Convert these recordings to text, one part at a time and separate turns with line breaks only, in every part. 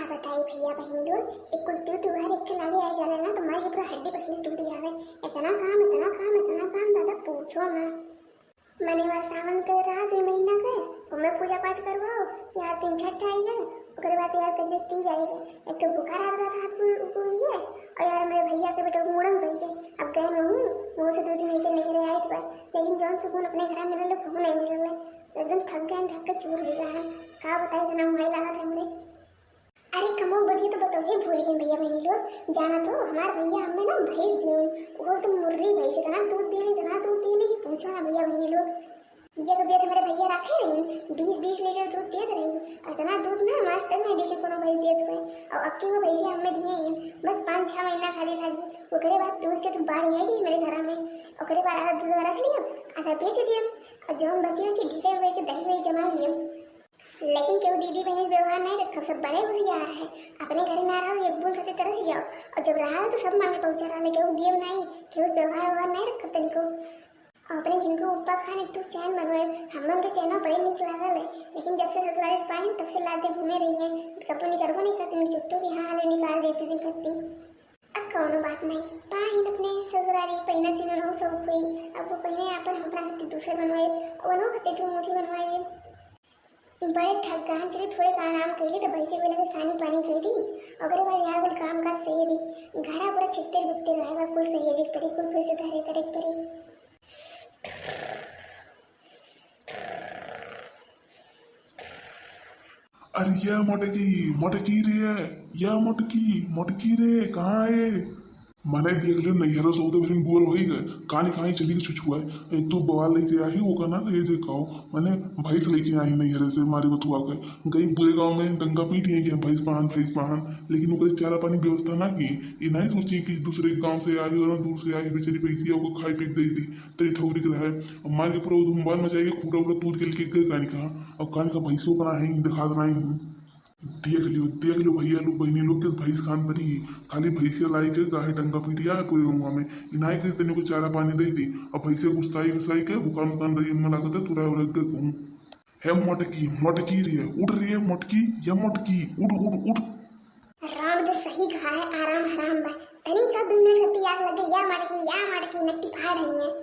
बताई भैया बहन लोग, एक कुलती त्योहार एक के लागे आ जाना ना तो हमारी पूरा हड्डी पसली टूट जावे। इतना काम इतना काम इतना काम दादा पूछो ना। मने बार सावन के रहा 2 महीना के तुम्हें पूजा पाठ करवाओ यार, 3 छठ आई गए ओकरे बाद यार कल ती जाएगी। एक तो बुखार आ रहा था हाथ को ये, और यार मेरे भैया के बेटा मुड़न गई है। अब गए मैं हूँ मुँह से 2 दिन के नहीं रहे आए थे, लेकिन जौन सुकून अपने घर में मिले कहूँ नहीं मिले। एकदम थक गए, थक के चूर हो गया है। का बताए इतना वहीं लगा था हमने। अरे कमो बगी तो बताओ भूल गए भैया बहनी लोग, जाना तो हमारे भैया हमें ना भेज दिए। वो तो मुर्री भैंस इतना दूध दे ली कि पूछो ना भैया बहनी लोग। ये कभी हमारे भैया रखे रही 20-20 लीटर दूध दे रही, इतना दूध ना आज तक नहीं देखे कोनो भैंस देते हुए। और अब की वो भैया हमें दिए हैं बस 5-6 महीना खाली लगी। ओकरे बाद दूध के तो बाढ़ आई मेरे घर में। ओकरे बाद आधा दूध रख लिया, आधा बेच दिया, और जो बचे ढीके हुए के दही वही जमा लिया। लेकिन क्यों दीदी बहनी व्यवहार नहीं रखा, सब बड़े होशियार है। अपने घर में आ रहा हो एक बूंद खाते तरस जाओ, और जब रहा तो सब मांगे पहुंचा रहा, लेकिन क्यों दिए नहीं, क्यों व्यवहार नहीं रखा तनिको। अपने जिनको ऊपर खाने तो चैन बनवाए, हम उनके चैन बड़े नीक लागल है। लेकिन जब से ससुराल से पाए तब से लाते घूमे रही है, कपड़े निकलबो नहीं करती छुट्टू की हाँ निकाल देती दिन करती। अब कौनो बात नहीं, पाइन अपने ससुराली पहना तीनों नौ सब हुई। अब वो पहने अपन हमरा खाते दूसरे बनवाए, और नो खाते तू मुठी बनवाए। बड़े थक गए चले थोड़े का आराम कर ली तो बैठे हुए लगे सानी पानी कर दी। अगर बार यार बोल काम का सही दी घरा पूरा छिट्टे बिट्टे रहेगा, कुल सही है परी कुल फिर से घरे करे परी।
अरे यह मोटकी रे, यह मोटकी रे कहाँ है? मैंने देख लिया नैहरों से उधर फिर बोर हो ही गए, कहानी कहानी चली गई छुछुआ है। एक तो बवाल लेके आई वो कहना तो ये देखाओ, मैंने भैंस लेके आई नैहरे से मारी बथुआ के गई पूरे गांव में दंगा पीटी है भैंस पाहन। लेकिन वो चारा पानी व्यवस्था ना की, ये नहीं सोची कि दूसरे गाँव से आई और दूर से आई बेचारी पैसी को खाई पीट दी थी तेरी ठौरी के रहे और मार के पूरा धुमबाल मचाएगी खूटा उटा तूर के लेके गए कहानी कहा। और कहानी का भैंसों बना है दिखा देना ही देख लियो भैया लोग बहनी लोग के भैंस खान परी खाली भैंसिया लाई के गाहे डंगा पीटिया है पूरे गाँव में। इनाई के तेने को चारा पानी दे दी और भैंसे गुस्साई गुस्साई के बुकान रही में लागत है तुरा उड़ के घूम है। मोटकी रही है मोटकी या मोटकी उड़।
राम तो सही कहा है, आराम हराम बा तनी का 2 मिनट खती आग लगे या माड़की नट्टी फाड़ रही है।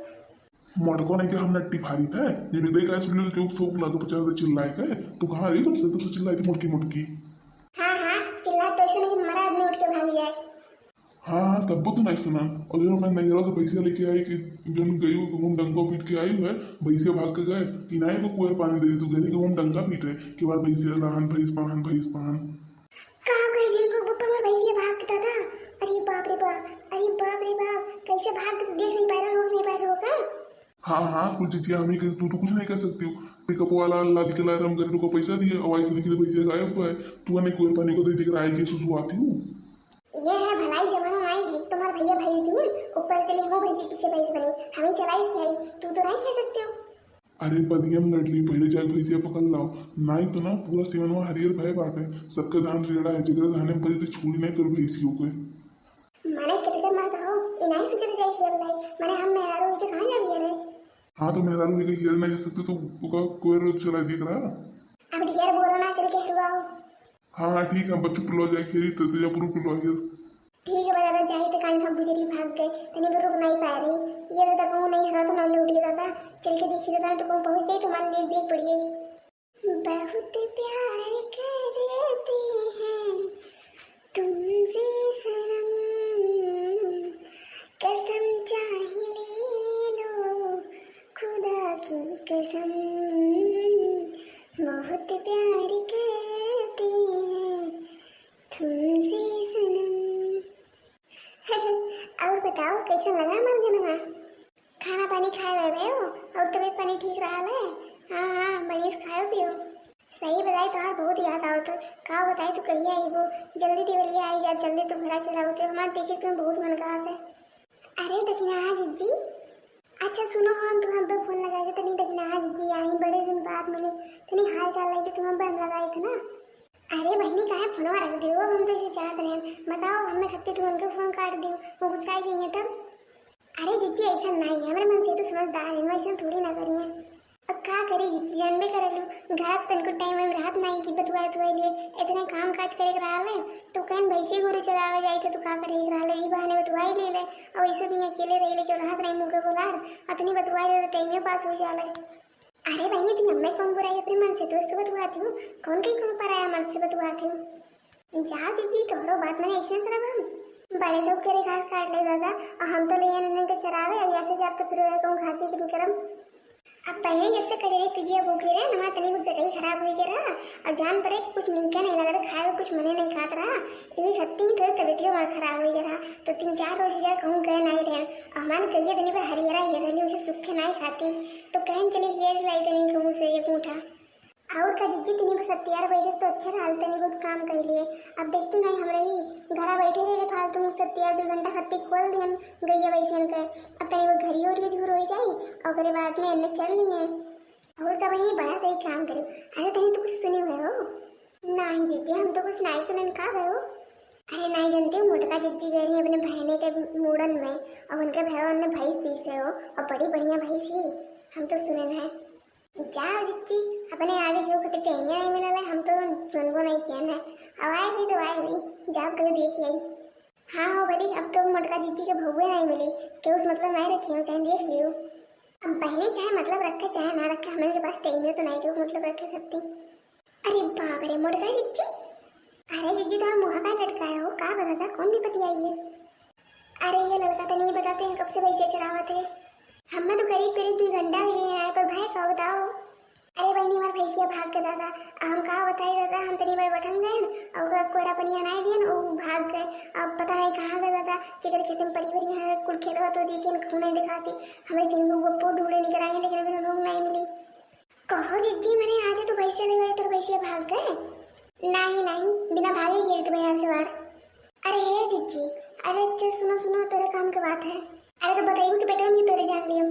मोटको नहीं कि हम नट्टी फाड़ी थे ये हृदय का सुन क्यों शौक लगे 50 चिल्लाए थे तो कहाँ रही तुमसे चिल्लाई थी मोटकी।
हाँ चिल्ला तो ऐसे नहीं मरा आदमी उठ के भाग जाए।
हाँ तब तो नहीं सुना। और जो मैं नैहरा से भैंसिया लेके आई कि जो गई घूम डंगा पीट के आई है भैंसिया भाग के गए किनारे को कुएं पानी दे दी तू गई घूम डंगा पीट रहे कि बार भैंसिया रहन भैंस पाहन
कहाँ गए जिनको बुप्पा में भैंसिया भागता था। अरे बाप रे बाप कैसे भाग तू देख नहीं पा रहा रोक नहीं पा रहा होगा।
हाँ कुछ चीजिया हमें तू तो कुछ नहीं कर सकती हो। पिकअप वाला लाद के लाए हम गरीबों को पैसा दिए और ऐसे दिखे पैसे गायब हुआ है तू नहीं कुएं पानी को दे दिख रहा है कि सुसु आती हूँ।
ये है भलाई जमाना आई है, तुम्हारे भैया भेज दिए ऊपर चली हो भैंसी पीछे भैंस बनी हमें चलाई खिलाई, तू तो नहीं खा सकते हो।
अरे बदियम लड़ली पहले जाके भैंसिया पकड़ लाओ नहीं तो ना पूरा सीवन में हरियर भय बाटे सबका धान रेड़ा है जगह धाने में पड़ी तो छोड़ी नहीं कर भैंसियों के।
माने कितने मत हो इनाई सोचे जाए खेल लाई माने हम मेहरारू के कहां जा रही है।
हाँ तो मेहरारू के हियर नहीं जा सकते तो कोई रोज चला दिख रहा।
अब ढेर बोलो ना चल के हिरवाओ।
हाँ ठीक है बच्चों पुलवा जाए खेली तो तेजापुर पुलवा हियर।
ठीक है बजा जाए तो कान सब गुजरी भाग गए तनी पर रुक नहीं पा रही ये तो कहूं नहीं हरा तो नल्ले उठ गया था चल के देखी था तो कहूं पहुंच गई तुम्हारे लिए देख पड़ी बहुत प्यार करते हैं तुमसे सनम कसम चाहे ले लो खुदा की कसम बहुत प्यार करते हैं तुमसे सनम। और बताओ कैसे लगा मन गनमा खाना पानी खाए हुए हो और तबीयत पानी ठीक रहा है। हाँ बढ़िया से खाओ पियो। सही बताई तो बहुत याद आओ तो का बताई तो कहिए आई वो जल्दी देवलिया आई जा जल्दी तो घरा चला होते हमारे देखे तुम्हें बहुत मन कहा था। अरे दक्षिणा जिज्जी अच्छा सुनो हम तो फोन लगाए थे नहीं दक्षिणा जिज्जी आई बड़े दिन बाद मिली तो नहीं हाल चाल लगे तुम्हें बहन लगाए थे ना। अरे बहनी कहा फोन रख दियो हम तो इसे चाहते हैं बताओ हमें खत्ते तू उनके फोन काट दियो वो गुस्सा चाहिए तब। अरे जिज्जी ऐसा नहीं है हमारे मन से तो समझदार है वैसे थोड़ी ना करिए। अब का करी जिज्जी जानबे करलू घरात तनको टाइम में रात नहीं की बतवाए तो लिए इतने काम काज करे के रहले तो कहन भैंसी गुरु चरावे जाई थे तो का करे के रहले ई बहाने बतवाई ले ले और ऐसे भी अकेले रही ले के रात नहीं मुके बोलार अतनी बतवाई ले तो टाइम में पास हो जाले। अरे बहनी तुम हमें कौन बुराई अपने मन से दोस्त बतवाती हूँ कौन कहीं कौन पर आया मन से बतवाती हूँ जा जीजी तोहरो बात मैंने ऐसे करब हम बड़े सब करे घास काट ले दादा और हम तो ले आने के चरावे अब ऐसे जा तो फिर कहूँ घासी की नहीं करम। अब पहले जब से कजरी पिजिया भूखी रहे नमा तनी भी गटई खराब हो गया रहा और जान पड़े कुछ मीठा नहीं लगा रहा खाए कुछ मने नहीं खात रहा एक हत्ती तो तबियतियों मार खराब हो गया रहा तो 3-4 रोज यार कहूँ गए नहीं रहे हमारे कहिए तनी पे हरियरा ये रही उसे सूखे नहीं खाती तो कहन चली ये लाई तनी कहूँ से एक मुठा और का जिद्दी तनी बस हथियार बैठे तो अच्छा रहा तनी बहुत काम कर लिए अब देखती नहीं हम रही घरा बैठे रहे फालतू हथियार 2 घंटा खत्ती खोल दिए गैया वैसे के अब तनी वो घरी और झूर हो जाए और करे बाद में अन्य चल नहीं है और का भाई बड़ा सही काम करे। अरे तनी तो कुछ सुने हुए हो नहीं जिद्दी हम तो कुछ नहीं सुने का भाई हो अरे नहीं जानती हूँ मोटका जिज्जी गई रही अपने बहने के मूडन में और उनके भैया ने भैंस पीस रहे हो और बड़ी बढ़िया भैंस ही हम तो सुने हैं जाओ जिज्जी अपने आगे क्यों कते टेंगे नहीं मिला हम तो सुनबो नहीं किया है अब आएगी तो आएगी जाओ कभी देखिए। हाँ हो भली अब तो मोटका जिज्जी के भगवे नहीं मिली क्यों उस मतलब नहीं रखी हो चाहे देख लियो अब पहले चाहे मतलब रखे चाहे ना रखे हमारे पास टेंगे तो नहीं क्यों मतलब रखे सकती। अरे बाप रे मोटका जिज्जी अरे जिज्जी तो मुँह का लटकाया हो का बताता कौन भी पति आई है। अरे ये लड़का तो नहीं बताते हैं कब से पैसे चढ़ावते हम तो करीब 2 घंटा ही आए पर भाई का बताओ। अरे बहनी हमारे भैंसिया भाग के दादा हम का बताई दादा हम तनी बार बैठन गए और कोरा पनिया नहीं दिए वो भाग गए अब पता नहीं कहाँ गए दादा कि कर खेत में पड़ी हुई है कुल खेत तो देखिए खून नहीं दिखाती हमें जिनको गप्पो ढूंढे निकल आई लेकिन अभी लोग नहीं मिली। कहो जिज्जी मैंने आज तो भैंसिया नहीं हुए तो भैंसिया भाग गए नहीं बिना भागे गए तो यहाँ से बाहर। अरे हे जिज्जी अरे सुनो सुनो तेरे काम की बात है। अरे तो बताइए कि बेटा मैं तोरे जान लियो।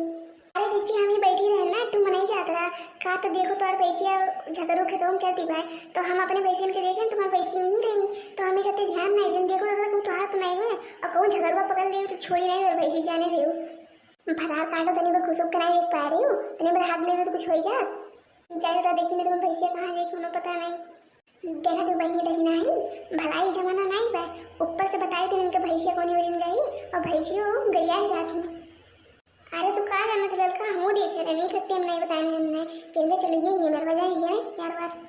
अरे जिज्जी हम ही बैठी रहे ना तुम नहीं चाहता रहा का तो देखो तो और पैसिया झगड़ो खेतों में चलती भाई तो हम अपने पैसे के देखें तुम्हारे पैसे यहीं रही तो हमें कहते ध्यान नहीं दिन देखो दादा तुम्हारा तो नहीं हुआ और कहूँ झगड़ुआ पकड़ लियो तो छोड़ी नहीं और पैसे जाने रही हूँ फरार काटो तनी पर घुसुक के नहीं देख पा रही हूँ तनी पर हाथ ले तो कुछ हो जाए जाए तो देखी नहीं तुम पैसे कहाँ देखो ना पता नहीं देखा तो बहन देखी नहीं भलाई जमाना नहीं पाए ऊपर से बताए थे इनके भैंसिया कोनी और गई और भैंसियों गरिया जाती हूँ। अरे तो कहा जाना तो लड़का हम देखे रहे नहीं करते हम नहीं बताएंगे हमने कहते चलो ये है मेरे वजह ये है यार बार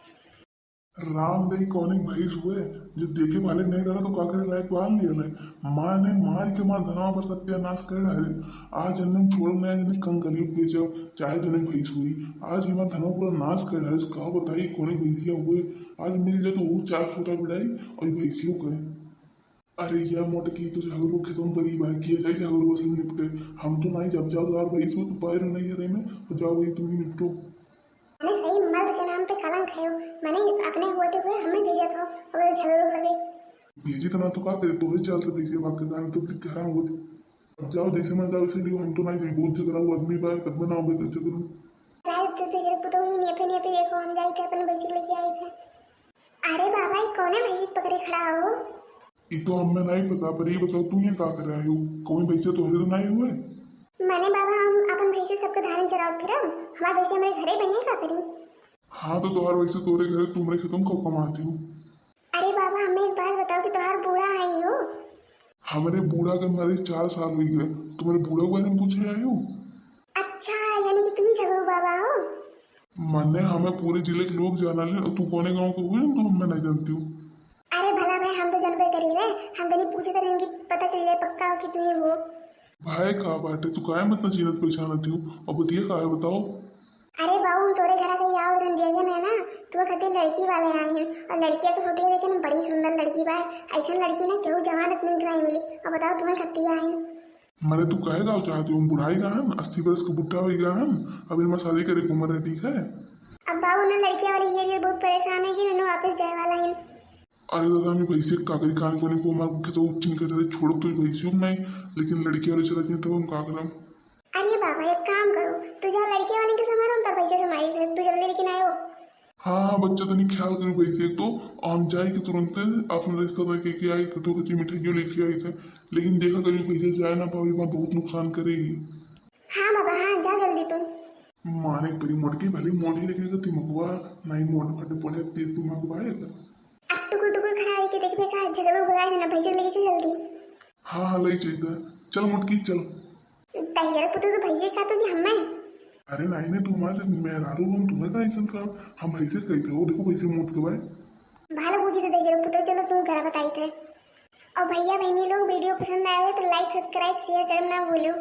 राम दई कौन एक भैंस हुए जब देखे वाले नहीं रहा तो का करे लायक बाल लिया है माँ ने मार के मार धनवा पर सत्यानाश कर डाले आज जन्म छोड़ नया जन्म कंकलियों बेचो चाहे जन्म भैंस हुई आज ये धनवा पूरा नाश कर डाले कहा बताइए कौन एक भैंसिया हुए आज मिल जाए तो वो 4 छोटा बिड़ाई और भैंसियों के। अरे यार मोटकी तो झगड़ू खेतों पर ही भाई किए जाए झगड़ू असल निपटे हम तो नहीं जब जाओ यार भाई इसको तो पैर नहीं है में तो जाओ वही तुम ही निपटो।
मैंने सही मर्द के नाम पे कलंक है मैंने अपने होते हुए हमें भेजा था और झगड़ो लगे
भेजी तो ना तो का करे तो ही चलते पैसे भाग के जाने तो फिर हैरान होते अब जाओ जैसे मैं जाओ इसलिए हम तो नहीं जाए बहुत झगड़ा वो आदमी पाए तब मैं ना हो तो झगड़ू
रात तो तेरे पुतो ही नहीं पे देखो हम जाए के अपने भैंसी लेके आए थे। अरे बाबा ये कौन है भैंसी पकड़े खड़ा हो
ये तो हमें नहीं पता पर ये बताओ तू ये का कर रहा है कोई पैसे तो तो नहीं हुए
मैंने बाबा हम अपन भैंसे सबको धारण चराओ फिर हमारे भैंसे हमारे घरे बनिए का करी।
हाँ तो तुम्हारे वैसे तोरे घर तुमरे खेतों को कमाती हूँ।
अरे बाबा हमें एक बात बताओ कि तुम्हारा बूढ़ा आई हो।
हमारे बूढ़ा के मरे 4 साल हुई गए तुम्हारे बूढ़ा के बारे में पूछे आई हो।
अच्छा यानी कि तुम ही झगड़ू बाबा हो।
मैंने हमें पूरे जिले के लोग जाना ले और तू कौने गाँव को हुए तो मैं नहीं जानती हूँ।
अरे भला भाई हम तो जानबे करी रहे हम तो नहीं पूछे थे इनकी पता चल जाए पक्का हो कि तू ही हो।
भाई का बात है तू काहे मत चीनत पहचानती हूँ और बतिया का है बताओ।
अरे बाबू तोरे घर के याव रंदियन है ना तू खातिर लड़की वाले आए हैं और लड़कियां की फोटो देखे ना बड़ी सुंदर लड़की बा ऐसा लड़की ना क्यों जवान इतनी नहीं मिली और बताओ तुम्हें खत्ती आए
मैंने तू कहे गाँव चाहती हूँ बुढ़ाई का हम 80 बरस का बुढ़ा हुई हम अभी मैं शादी करे उम्र है ठीक है।
अब बाबू ना लड़कियां वाली ये बहुत परेशान है कि उन्हें वापस जाए वाला है।
अरे दादा मैं भैंसे कागज कान कोने को मार के तो उच्च नहीं कर छोड़ो तो भैंसियों नहीं लेकिन लड़की वाले चला गए तब हम का करम।
अरे बाबा एक काम करो तू जा लड़के वाले के समारोह तब पैसे समाई थे तू जल्दी लेकिन आयो।
हाँ बच्चा तो नहीं ख्याल करूँ भैंसे तो हम जाए कि तुरंत अपना रिश्ता लेके आई तो कच्ची मिठाइयों लेके आई थे लेकिन देखा करी भैंसे जाए ना पाओ बहुत नुकसान करेगी।
हाँ बाबा हाँ जा जल्दी तुम।
माने तरी मोटकी भली मोटी लेके का तिमकवा नाही मोठ फटे पड़े ते तुमक बाय का
अब टुकुर टुकुर खड़ा है कि देख पे का झगड़ो भगा देना भैया लेके चल जल्दी।
हाँ हाँ लई चाहिए चल मोटकी चल।
तैयार पुतो तो भैया का तो कि हमें
अरे नहीं नहीं तुम्हारे मेहरारू हम तुम्हें का ऐसा काम हम ऐसे कहते हो देखो कैसे मोट के बाय
भालो पूछी तो तैयार पुतो चलो तुम घर बताई थे। और भैया बहनी लोग वीडियो पसंद आए हो तो लाइक सब्सक्राइब शेयर करना ना भूलो।